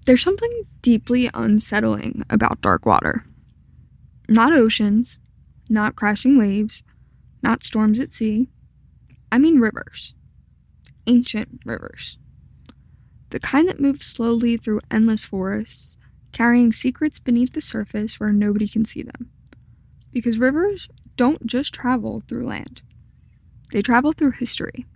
There's something deeply unsettling about dark water. Not oceans, not crashing waves, not storms at sea. I mean rivers. Ancient rivers. The kind that move slowly through endless forests, carrying secrets beneath the surface where nobody can see them. Because rivers don't just travel through land. They travel through history.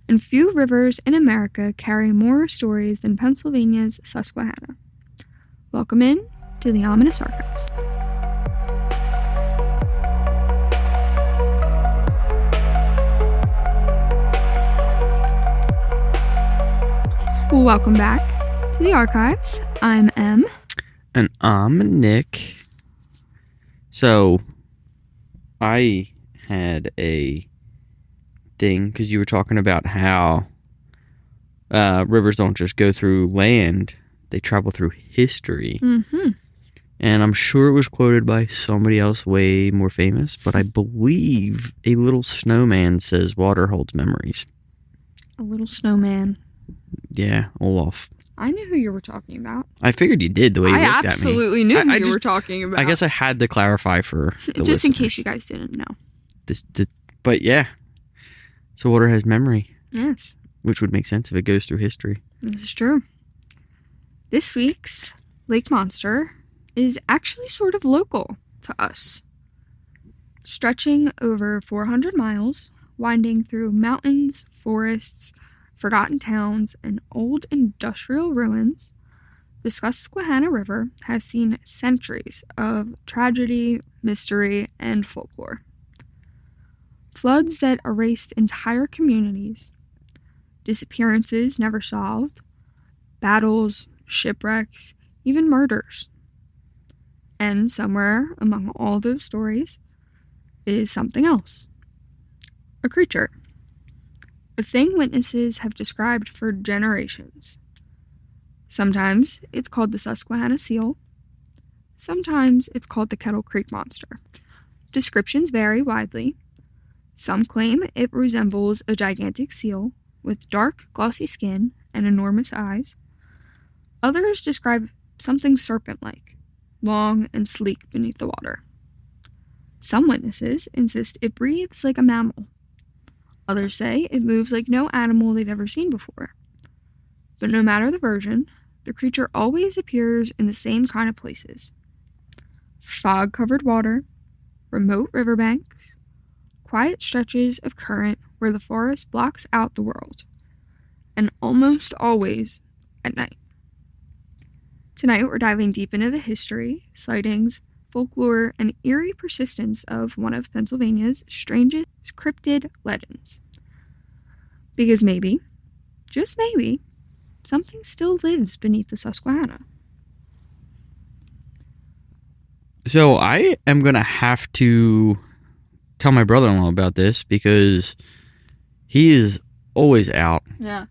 And few rivers in America carry more stories than Pennsylvania's Susquehanna. Welcome in to the Ominous Archives. Welcome back to the Archives. I'm Em. And I'm Nick. So, I had a thing because you were talking about how rivers don't just go through land, they travel through history. Mm-hmm. And I'm sure it was quoted by somebody else way more famous, but I believe a little snowman says water holds memories. A little snowman. Yeah, Olaf. I knew who you were talking about. I figured you did the way you looked at me. I absolutely knew who you were talking about. I guess I had to clarify for the just in listeners. case you guys didn't know. But yeah. So water has memory. Yes. Which would make sense if it goes through history. This is true. This week's lake monster is actually sort of local to us. Stretching over 400 miles, winding through mountains, forests, forgotten towns, and old industrial ruins, the Susquehanna River has seen centuries of tragedy, mystery, and folklore. Floods that erased entire communities, disappearances never solved, battles, shipwrecks, even murders. And somewhere among all those stories is something else. A creature. A thing witnesses have described for generations. Sometimes it's called the Susquehanna Seal. Sometimes it's called the Kettle Creek monster. Descriptions vary widely. Some claim it resembles a gigantic seal with dark, glossy skin and enormous eyes. Others describe something serpent-like, long and sleek beneath the water. Some witnesses insist it breathes like a mammal. Others say it moves like no animal they've ever seen before. But no matter the version, the creature always appears in the same kind of places. Fog-covered water, remote riverbanks, quiet stretches of current where the forest blocks out the world, and almost always at night. Tonight we're diving deep into the history, sightings, folklore, and eerie persistence of one of Pennsylvania's strangest cryptid legends. Because maybe, just maybe, something still lives beneath the Susquehanna. So I am going to have to tell my brother-in-law about this because he is always out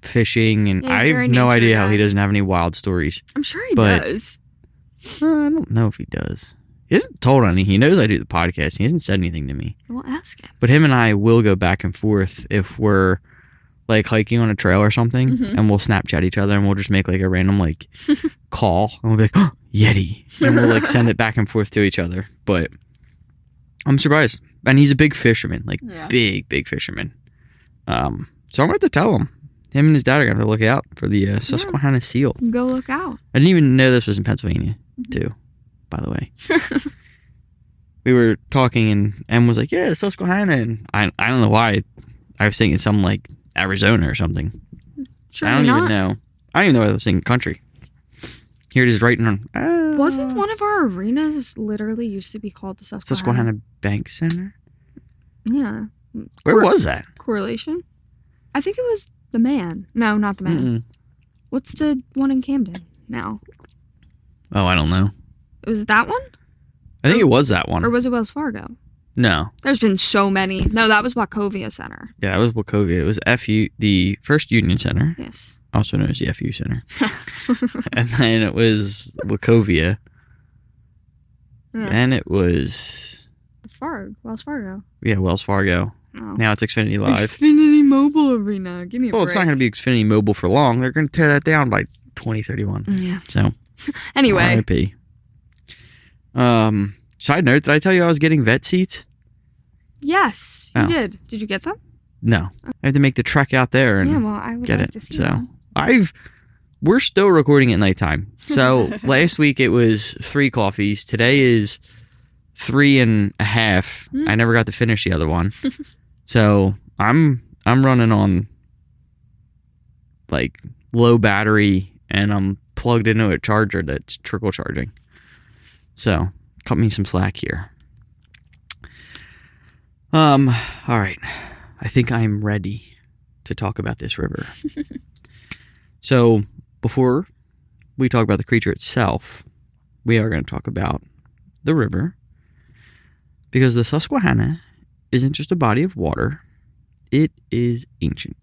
fishing, and I have no idea how he doesn't have any wild stories. I'm sure he does. I don't know if he does. He hasn't told any. He knows I do the podcast. He hasn't said anything to me. We'll ask him. But him and I will go back and forth if we're like hiking on a trail or something, and we'll Snapchat each other, and we'll just make like a random like call, and we'll be like, oh, Yeti, and we'll like send it back and forth to each other. But I'm surprised. And he's a big fisherman, like big fisherman. So I'm going to have to tell him. Him and his dad are going to look out for the Susquehanna Seal. Go look out. I didn't even know this was in Pennsylvania, too, by the way. We were talking, and Em was like, yeah, Susquehanna. And I don't know why. I was thinking something like Arizona or something. Sure, I don't even know. I don't even know why I was thinking country. Here it is right in... Wasn't one of our arenas literally used to be called the Susquehanna Bank Center? Yeah. Where was that? Correlation? I think it was the Man. No, not the Man. Mm-mm. What's the one in Camden now? Oh, I don't know. Was it that one? I think it was that one. Or was it Wells Fargo? No. There's been so many. No, that was Wachovia Center. Yeah, it was Wachovia. It was FU, the First Union Center. Yes. Also known as the FU Center. And then it was Wachovia. Yeah. And it was... Wells Fargo. Yeah, Wells Fargo. Oh. Now it's Xfinity Live. Xfinity Mobile Arena. Give me a break. Well, it's not going to be Xfinity Mobile for long. They're going to tear that down by 2031. Yeah. So, Anyway. RIP. Side note, did I tell you I was getting vet seats? Yes, you did. Did you get them? No. I had to make the trek out there and I would get like it. to see So, them. we're still recording at nighttime. So, last week it was 3 coffees. Today is 3.5. I never got to finish the other one. So, I'm running on like low battery, and I'm plugged into a charger that's trickle charging. So, cut me some slack here. All right. I think I'm ready to talk about this river. So, before we talk about the creature itself, we are going to talk about the river, because the Susquehanna isn't just a body of water, it is ancient.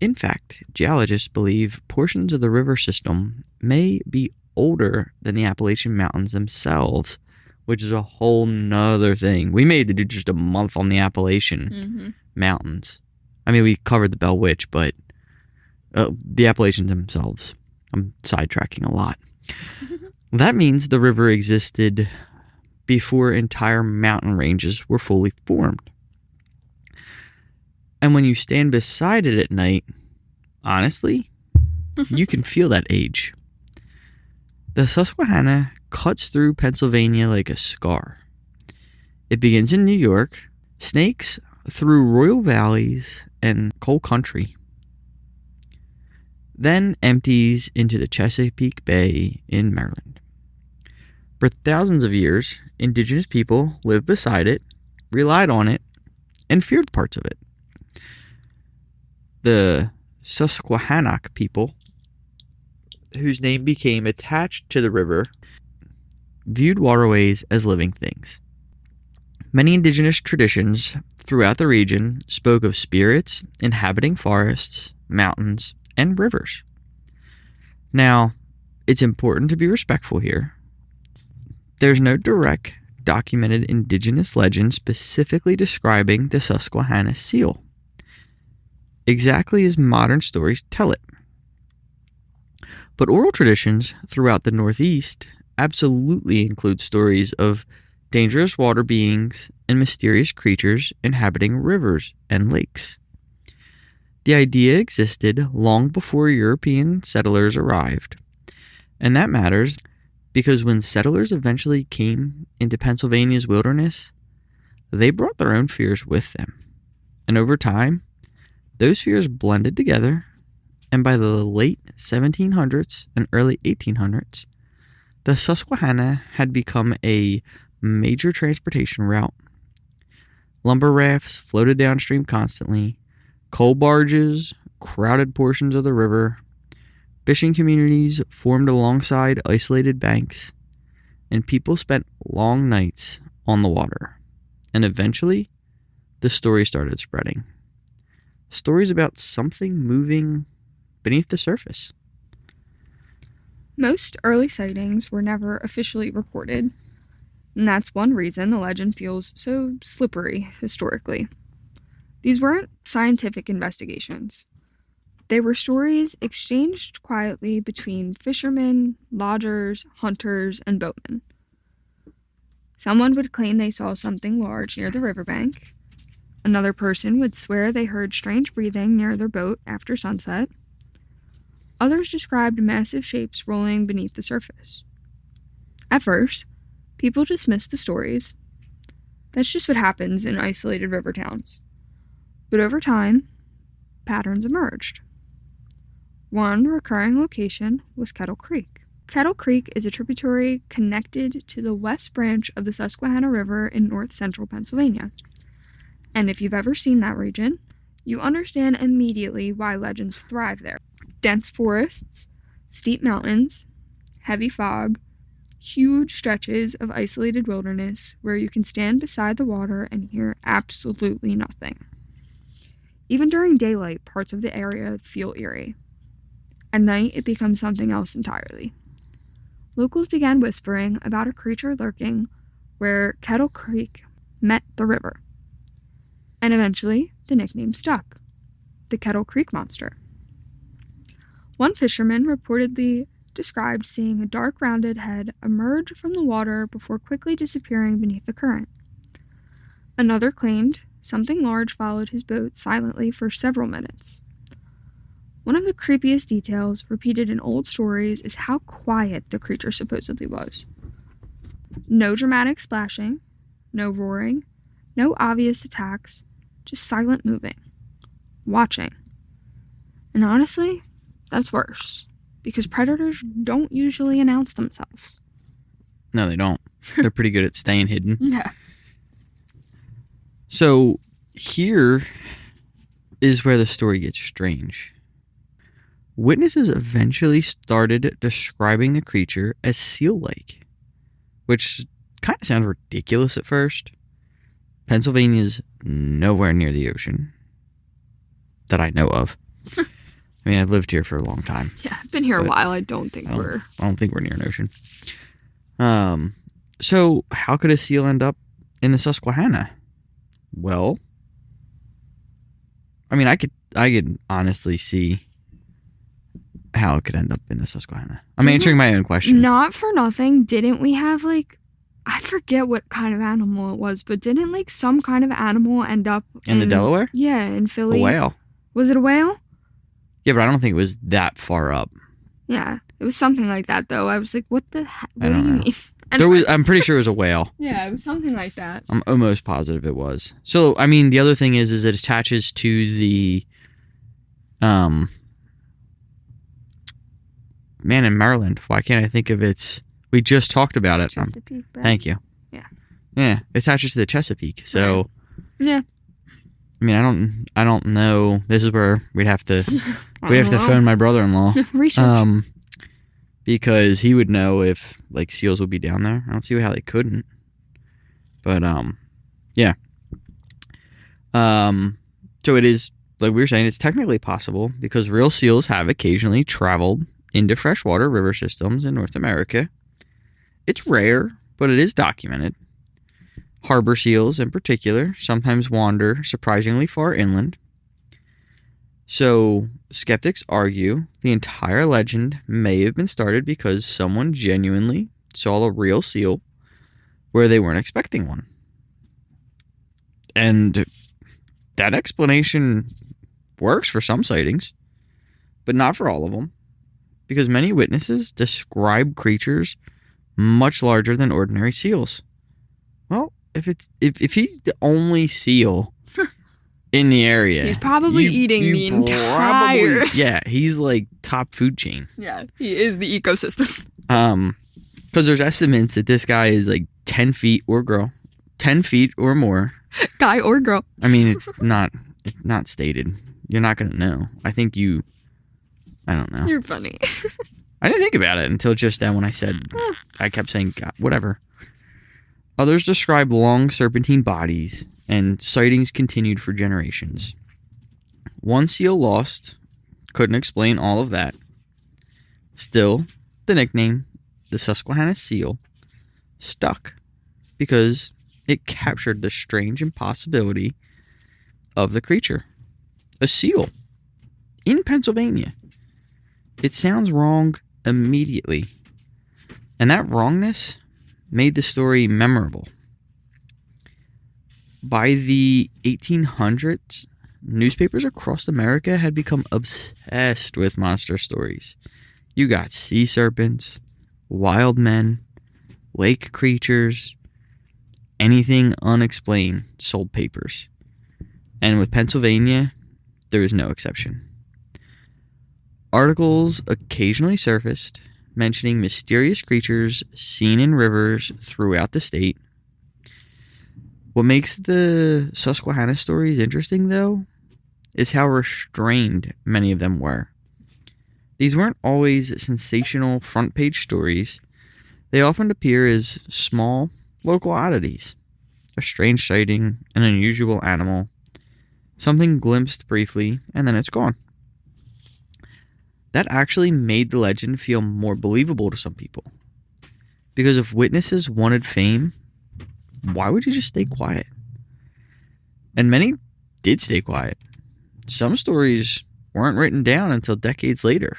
In fact, geologists believe portions of the river system may be older than the Appalachian Mountains themselves, which is a whole nother thing. We made to do just a month on the Appalachian Mountains. I mean, we covered the Bell Witch, but the Appalachians themselves, I'm sidetracking a lot. That means the river existed before entire mountain ranges were fully formed. And when you stand beside it at night, honestly, you can feel that age. The Susquehanna cuts through Pennsylvania like a scar. It begins in New York, snakes through royal valleys and coal country, then empties into the Chesapeake Bay in Maryland. For thousands of years, indigenous people lived beside it, relied on it, and feared parts of it. The Susquehannock people, whose name became attached to the river, viewed waterways as living things. Many indigenous traditions throughout the region spoke of spirits inhabiting forests, mountains, and rivers. Now, it's important to be respectful here. There's no direct documented indigenous legend specifically describing the Susquehanna Seal, exactly as modern stories tell it. But oral traditions throughout the Northeast absolutely include stories of dangerous water beings and mysterious creatures inhabiting rivers and lakes. The idea existed long before European settlers arrived, and that matters because when settlers eventually came into Pennsylvania's wilderness, they brought their own fears with them. And over time, those fears blended together, and by the late 1700s and early 1800s, the Susquehanna had become a major transportation route. Lumber rafts floated downstream constantly, coal barges crowded portions of the river, fishing communities formed alongside isolated banks, and people spent long nights on the water. And eventually, the story started spreading. Stories about something moving beneath the surface. Most early sightings were never officially reported, and that's one reason the legend feels so slippery historically. These weren't scientific investigations. They were stories exchanged quietly between fishermen, lodgers, hunters, and boatmen. Someone would claim they saw something large near the riverbank. Another person would swear they heard strange breathing near their boat after sunset. Others described massive shapes rolling beneath the surface. At first, people dismissed the stories. That's just what happens in isolated river towns. But over time, patterns emerged. One recurring location was Kettle Creek. Kettle Creek is a tributary connected to the west branch of the Susquehanna River in north-central Pennsylvania. And if you've ever seen that region, you understand immediately why legends thrive there. Dense forests, steep mountains, heavy fog, huge stretches of isolated wilderness where you can stand beside the water and hear absolutely nothing. Even during daylight, parts of the area feel eerie. At night, it becomes something else entirely. Locals began whispering about a creature lurking where Kettle Creek met the river. And eventually, the nickname stuck, the Kettle Creek Monster. One fisherman reportedly described seeing a dark rounded head emerge from the water before quickly disappearing beneath the current. Another claimed something large followed his boat silently for several minutes. One of the creepiest details repeated in old stories is how quiet the creature supposedly was. No dramatic splashing, no roaring, no obvious attacks, just silent moving, watching. And honestly, that's worse, because predators don't usually announce themselves. No, they don't. They're pretty good at staying hidden. Yeah. So here is where the story gets strange. Witnesses eventually started describing the creature as seal-like, which kind of sounds ridiculous at first. Pennsylvania's nowhere near the ocean that I know of. I mean, I've lived here for a long time. Yeah, I've been here a while. I don't think we're near an ocean. So how could a seal end up in the Susquehanna? Well, I mean, I could honestly see how it could end up in the Susquehanna. I'm answering my own question. Not for nothing, didn't we have, like, I forget what kind of animal it was, but didn't, like, some kind of animal end up in the Delaware? Yeah, in Philly. A whale. Was it a whale? Yeah, but I don't think it was that far up. Yeah, it was something like that, though. I was like, what the heck? I don't know. Anyway. I'm pretty sure it was a whale. Yeah, it was something like that. I'm almost positive it was. So, I mean, the other thing is it attaches to the, man, in Maryland. Why can't I think of its? We just talked about it. Chesapeake Bay. Thank you. Yeah. Yeah, it attaches to the Chesapeake. So. Yeah. I mean, I don't know. This is where we'd have to phone my brother-in-law. Research. Because he would know if, like, seals would be down there. I don't see how they couldn't. But, yeah. So it is, like we were saying, it's technically possible because real seals have occasionally traveled into freshwater river systems in North America. It's rare, but it is documented. Harbor seals, in particular, sometimes wander surprisingly far inland. So, skeptics argue the entire legend may have been started because someone genuinely saw a real seal where they weren't expecting one. And that explanation works for some sightings, but not for all of them, because many witnesses describe creatures much larger than ordinary seals. Well, if he's the only seal in the area, he's probably eating the entire. Yeah, he's like top food chain. Yeah, he is the ecosystem. Because there's estimates that this guy is like 10 feet or girl, 10 feet or more. Guy or girl. I mean, it's not stated. You're not gonna know. I don't know. You're funny. I didn't think about it until just then when I kept saying, God, whatever. Others describe long serpentine bodies, and sightings continued for generations. One seal lost couldn't explain all of that. Still, the nickname, the Susquehanna Seal, stuck because it captured the strange impossibility of the creature. A seal in Pennsylvania. It sounds wrong immediately, and that wrongness made the story memorable. By the 1800s, newspapers across America had become obsessed with monster stories. You got sea serpents, wild men, lake creatures, anything unexplained sold papers. And with Pennsylvania, there was no exception. Articles occasionally surfaced mentioning mysterious creatures seen in rivers throughout the state. What makes the Susquehanna stories interesting, though, is how restrained many of them were. These weren't always sensational front-page stories. They often appear as small, local oddities. A strange sighting, an unusual animal, something glimpsed briefly, and then it's gone. That actually made the legend feel more believable to some people. Because if witnesses wanted fame, why would you just stay quiet? And many did stay quiet. Some stories weren't written down until decades later.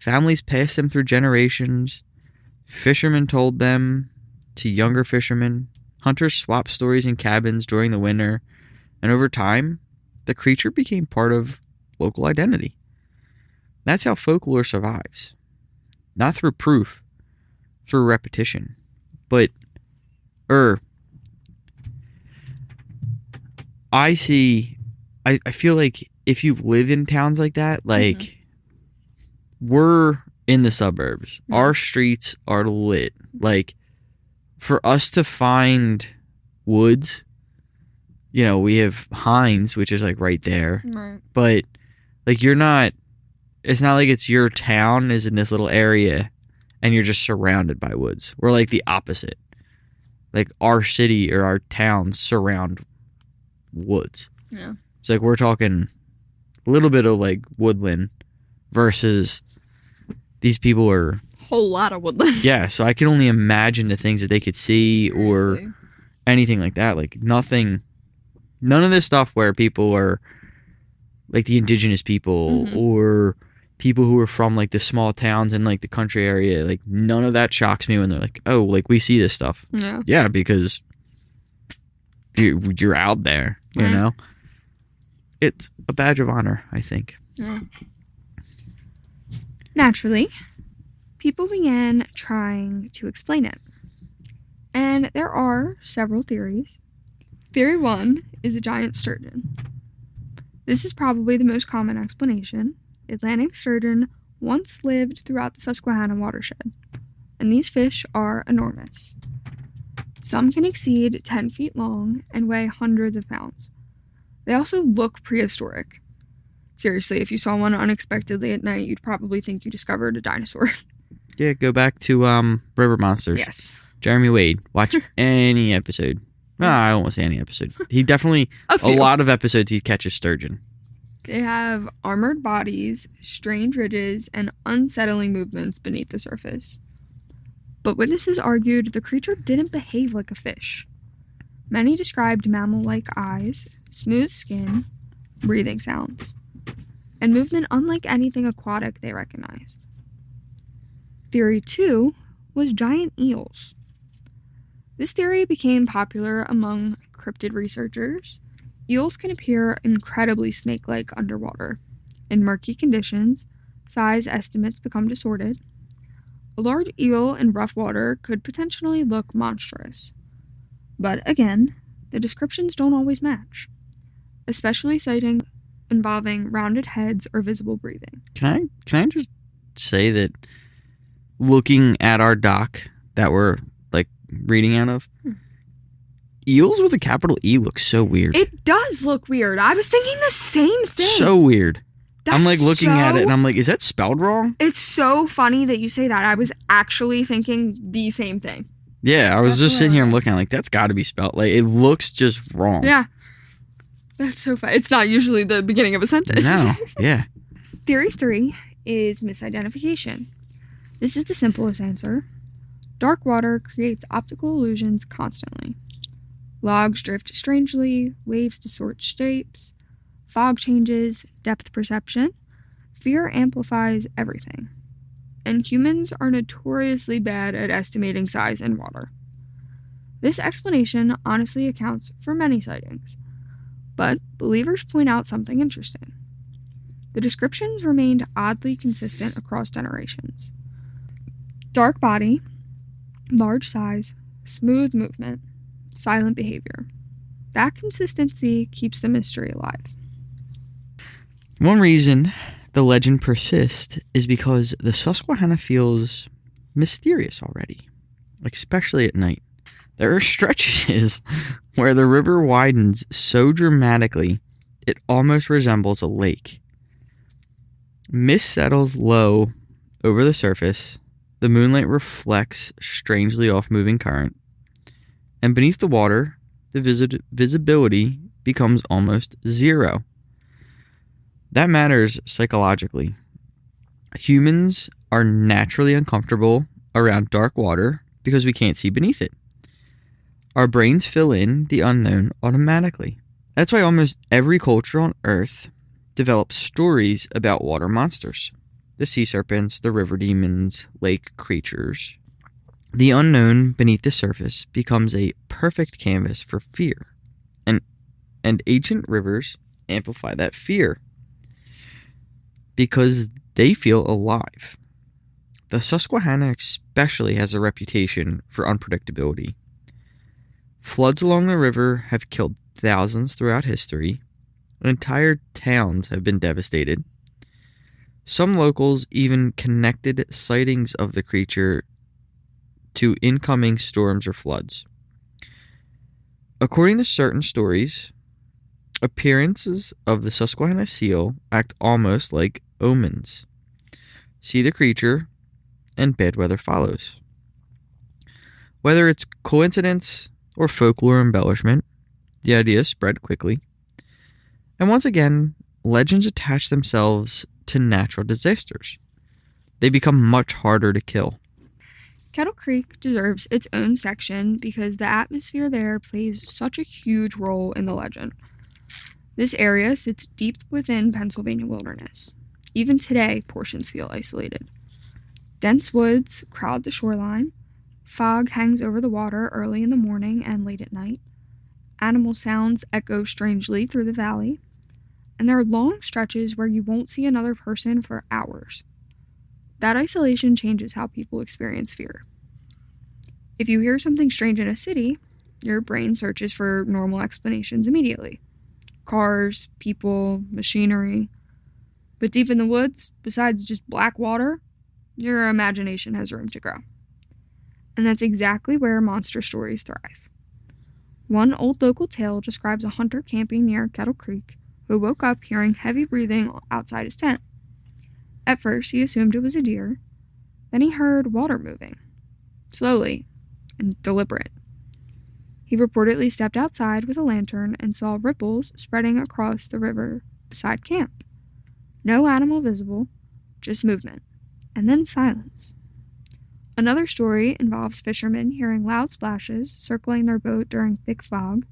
Families passed them through generations. Fishermen told them to younger fishermen. Hunters swapped stories in cabins during the winter. And over time, the creature became part of local identity. That's how folklore survives. Not through proof, through repetition. But, I feel like if you live in towns like that, like, we're in the suburbs. Yeah. Our streets are lit. Like, for us to find woods, you know, we have Hines, which is, like, right there. Right. But, like, it's not like it's your town is in this little area and you're just surrounded by woods. We're, like, the opposite. Like, our city or our towns surround woods. Yeah. It's like we're talking a little bit of, like, woodland versus these people are... Whole lot of woodland. Yeah, so I can only imagine the things that they could see or Seriously. anything like that. Like, none of this stuff where people are, like, the indigenous people or people who are from, like, the small towns in, like, the country area. Like, none of that shocks me when they're like, oh, like, we see this stuff. Yeah. Yeah, because you're out there, you Right. know? It's a badge of honor, I think. Yeah. Naturally, people began trying to explain it. And there are several theories. Theory 1 is a giant sturgeon. This is probably the most common explanation. Atlantic sturgeon once lived throughout the Susquehanna watershed, and these fish are enormous. Some can exceed 10 feet long and weigh hundreds of pounds. They also look prehistoric. Seriously, if you saw one unexpectedly at night, you'd probably think you discovered a dinosaur. Yeah, go back to River Monsters. Yes. Jeremy Wade. Watch any episode. No, I don't want to say any episode. He definitely, a lot of episodes, he catches sturgeon. They have armored bodies, strange ridges, and unsettling movements beneath the surface. But witnesses argued the creature didn't behave like a fish. Many described mammal-like eyes, smooth skin, breathing sounds, and movement unlike anything aquatic they recognized. Theory 2 was giant eels. This theory became popular among cryptid researchers. Eels can appear incredibly snake-like underwater. In murky conditions, size estimates become distorted. A large eel in rough water could potentially look monstrous. But again, the descriptions don't always match, especially sightings involving rounded heads or visible breathing. Can I just say that looking at our doc that we're, like, reading out of, eels with a capital E looks so weird. It does look weird. I was thinking the same thing. So weird. That's I'm, like, looking at it and I'm like, is that spelled wrong? It's so funny that you say that. I was actually thinking the same thing. Yeah, I was That's just sitting here and hilarious. looking like, that's got to be spelled. Like, it looks just wrong. Yeah. That's so funny. It's not usually the beginning of a sentence. No, yeah. Theory 3 is misidentification. This is the simplest answer. Dark water creates optical illusions constantly. Logs drift strangely, waves distort shapes, fog changes, depth perception. Fear amplifies everything. And humans are notoriously bad at estimating size in water. This explanation honestly accounts for many sightings, but believers point out something interesting. The descriptions remained oddly consistent across generations. Dark body, large size, smooth movement, silent behavior. That consistency keeps the mystery alive. One reason the legend persists is because the Susquehanna feels mysterious already, especially at night. There are stretches where the river widens so dramatically it almost resembles a lake. Mist settles low over the surface, the moonlight reflects strangely off moving current, and beneath the water, the visibility becomes almost zero. That matters psychologically. Humans are naturally uncomfortable around dark water because we can't see beneath it. Our brains fill in the unknown automatically. That's why almost every culture on Earth develops stories about water monsters. the sea serpents, the river demons, lake creatures. The unknown beneath the surface becomes a perfect canvas for fear, and ancient rivers amplify that fear because they feel alive. The Susquehanna especially has a reputation for unpredictability. Floods along the river have killed thousands throughout history. Entire towns have been devastated. Some locals even connected sightings of the creature to incoming storms or floods. According to certain stories, appearances of the Susquehanna Seal act almost like omens. See the creature, and bad weather follows. Whether it's coincidence or folklore embellishment, the idea spread quickly. And once again, legends attach themselves to natural disasters. They become much harder to kill. Kettle Creek deserves its own section because the atmosphere there plays such a huge role in the legend. This area sits deep within Pennsylvania wilderness. Even today, portions feel isolated. Dense woods crowd the shoreline. Fog hangs over the water early in the morning and late at night. Animal sounds echo strangely through the valley. And there are long stretches where you won't see another person for hours. That isolation changes how people experience fear. If you hear something strange in a city, your brain searches for normal explanations immediately. Cars, people, machinery. But deep in the woods, besides just black water, your imagination has room to grow. And that's exactly where monster stories thrive. One old local tale describes a hunter camping near Kettle Creek who woke up hearing heavy breathing outside his tent. At first, he assumed it was a deer. Then he heard water moving, slowly and deliberate. He reportedly stepped outside with a lantern and saw ripples spreading across the river beside camp. No animal visible, just movement, and then silence. Another story involves fishermen hearing loud splashes circling their boat during thick fog.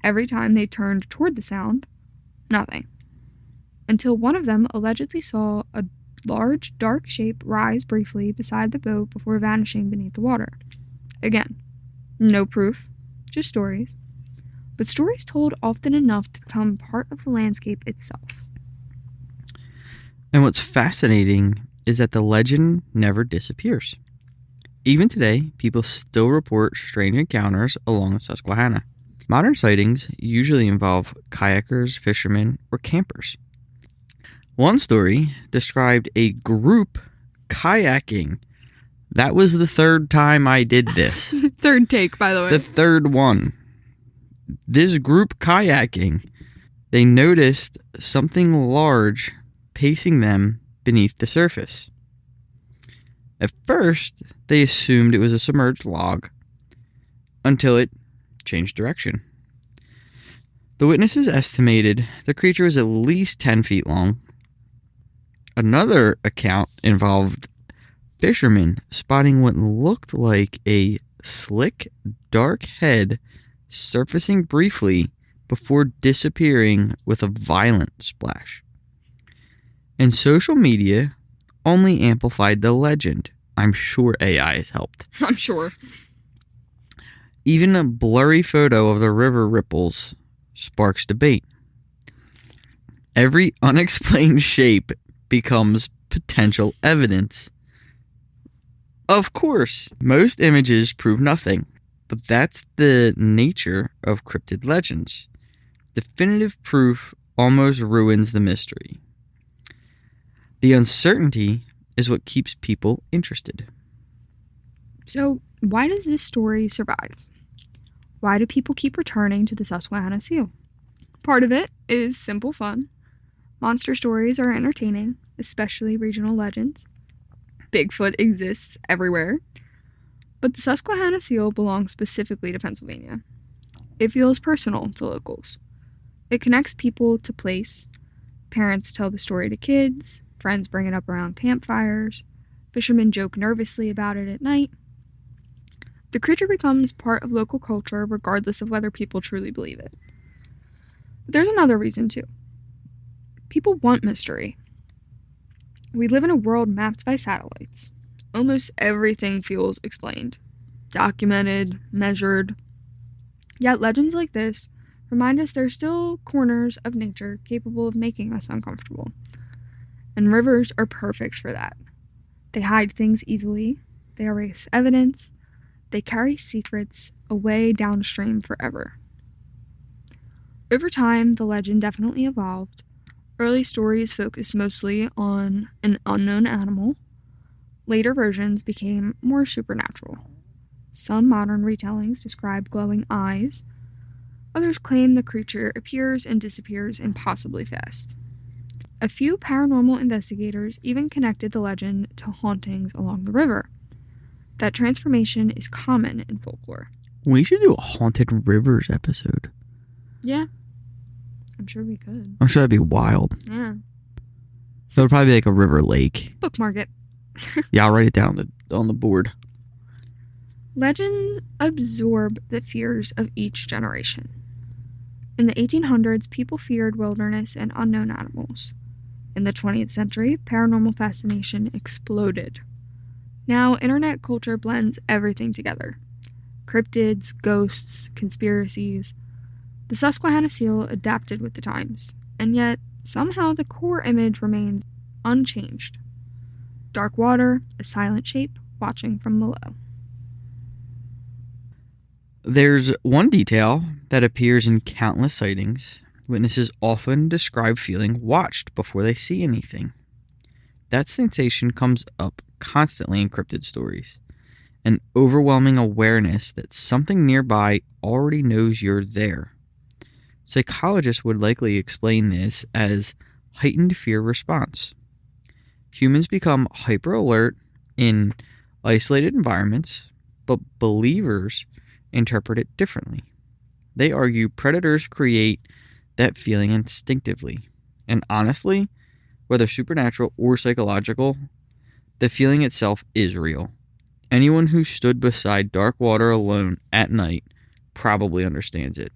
Every time they turned toward the sound, nothing. Until one of them allegedly saw a large, dark shape rise briefly beside the boat before vanishing beneath the water. Again, no proof, just stories. But stories told often enough to become part of the landscape itself. And what's fascinating is that the legend never disappears. Even today, people still report strange encounters along the Susquehanna. Modern sightings usually involve kayakers, fishermen, or campers. One story described a group kayaking. That was the third time I did this. Third take, by the way. The third one. This group kayaking, they noticed something large pacing them beneath the surface. At first, they assumed it was a submerged log until it changed direction. The witnesses estimated the creature was at least 10 feet long. Another account involved fishermen spotting what looked like a slick, dark head surfacing briefly before disappearing with a violent splash. And social media only amplified the legend. I'm sure AI has helped. I'm sure. Even a blurry photo of the river ripples sparks debate. Every unexplained shape becomes potential evidence. Of course, most images prove nothing, but that's the nature of cryptid legends. Definitive proof almost ruins the mystery. The uncertainty is what keeps people interested. So, why does this story survive? Why do people keep returning to the Susquehanna Seal? Part of it is simple fun. Monster stories are entertaining, especially regional legends. Bigfoot exists everywhere. But the Susquehanna Seal belongs specifically to Pennsylvania. It feels personal to locals. It connects people to place. Parents tell the story to kids. Friends bring it up around campfires. Fishermen joke nervously about it at night. The creature becomes part of local culture regardless of whether people truly believe it. But there's another reason too. People want mystery. We live in a world mapped by satellites. Almost everything feels explained, documented, measured. Yet legends like this remind us there's still corners of nature capable of making us uncomfortable. And rivers are perfect for that. They hide things easily, they erase evidence, they carry secrets away downstream forever. Over time, the legend definitely evolved. Early stories focused mostly on an unknown animal. Later versions became more supernatural. Some modern retellings describe glowing eyes. Others claim the creature appears and disappears impossibly fast. A few paranormal investigators even connected the legend to hauntings along the river. That transformation is common in folklore. We should do a haunted rivers episode. Yeah. I'm sure we could. I'm sure that'd be wild. Yeah. It would probably be like a river lake. Bookmark it. Yeah, I'll write it down on the board. Legends absorb the fears of each generation. In the 1800s, people feared wilderness and unknown animals. In the 20th century, paranormal fascination exploded. Now, internet culture blends everything together. Cryptids, ghosts, conspiracies. The Susquehanna Seal adapted with the times, and yet somehow the core image remains unchanged. Dark water, a silent shape, watching from below. There's one detail that appears in countless sightings. Witnesses often describe feeling watched before they see anything. That sensation comes up constantly in cryptid stories. An overwhelming awareness that something nearby already knows you're there. Psychologists would likely explain this as heightened fear response. Humans become hyper alert in isolated environments, but believers interpret it differently. They argue predators create that feeling instinctively. And honestly, whether supernatural or psychological, the feeling itself is real. Anyone who stood beside dark water alone at night probably understands it.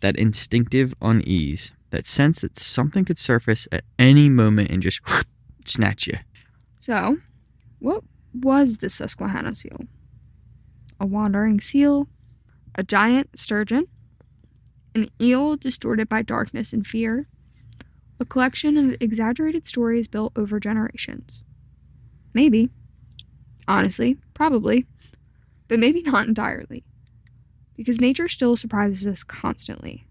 That instinctive unease, that sense that something could surface at any moment and just snatch you. So, what was the Susquehanna Seal? A wandering seal? A giant sturgeon? An eel distorted by darkness and fear? A collection of exaggerated stories built over generations? Maybe. Honestly, probably. But maybe not entirely. Because nature still surprises us constantly.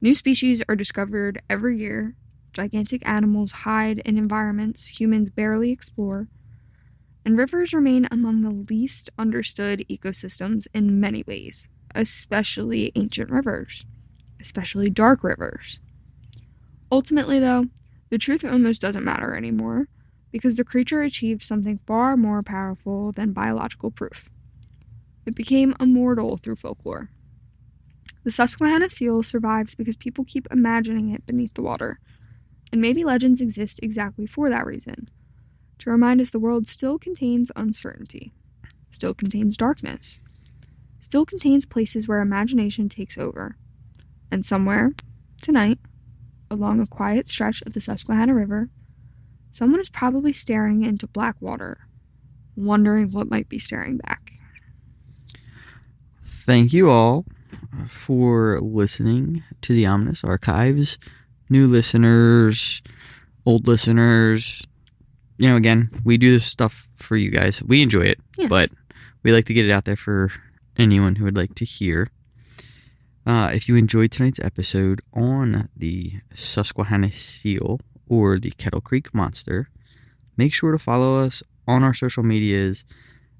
New species are discovered every year. Gigantic animals hide in environments humans barely explore. And rivers remain among the least understood ecosystems in many ways, especially ancient rivers, especially dark rivers. Ultimately, though, the truth almost doesn't matter anymore because the creature achieved something far more powerful than biological proof. It became immortal through folklore. The Susquehanna Seal survives because people keep imagining it beneath the water, and maybe legends exist exactly for that reason, to remind us the world still contains uncertainty, still contains darkness, still contains places where imagination takes over. And somewhere, tonight, along a quiet stretch of the Susquehanna River, someone is probably staring into black water, wondering what might be staring back. Thank you all for listening to the Ominous Archives. New listeners, old listeners, again, we do this stuff for you guys. We enjoy it, yes. But we like to get it out there for anyone who would like to hear. If you enjoyed tonight's episode on the Susquehanna Seal or the Kettle Creek Monster, make sure to follow us on our social medias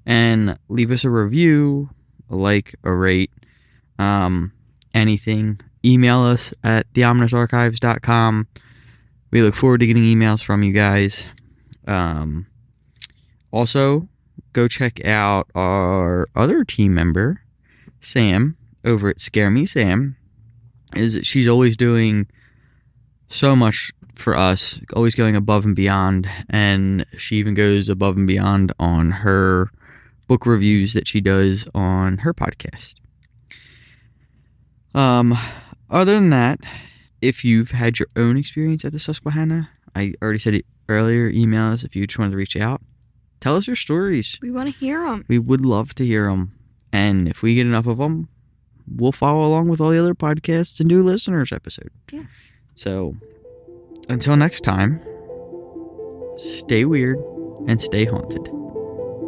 and leave us a review, a like, a rate, anything. Email us at theominousarchives.com. We look forward to getting emails from you guys. Also, go check out our other team member, Sam, over at Scare Me Sam. She's always doing so much for us, always going above and beyond, and she even goes above and beyond on her book reviews that she does on her podcast. Other than that, if you've had your own experience at the Susquehanna, I already said it earlier, email us if you just wanted to reach out. Tell us your stories. We want to hear them. We would love to hear them. And if we get enough of them, we'll follow along with all the other podcasts and do a listeners episode. Yeah. So, until next time, stay weird and stay haunted.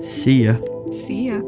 See ya. See ya.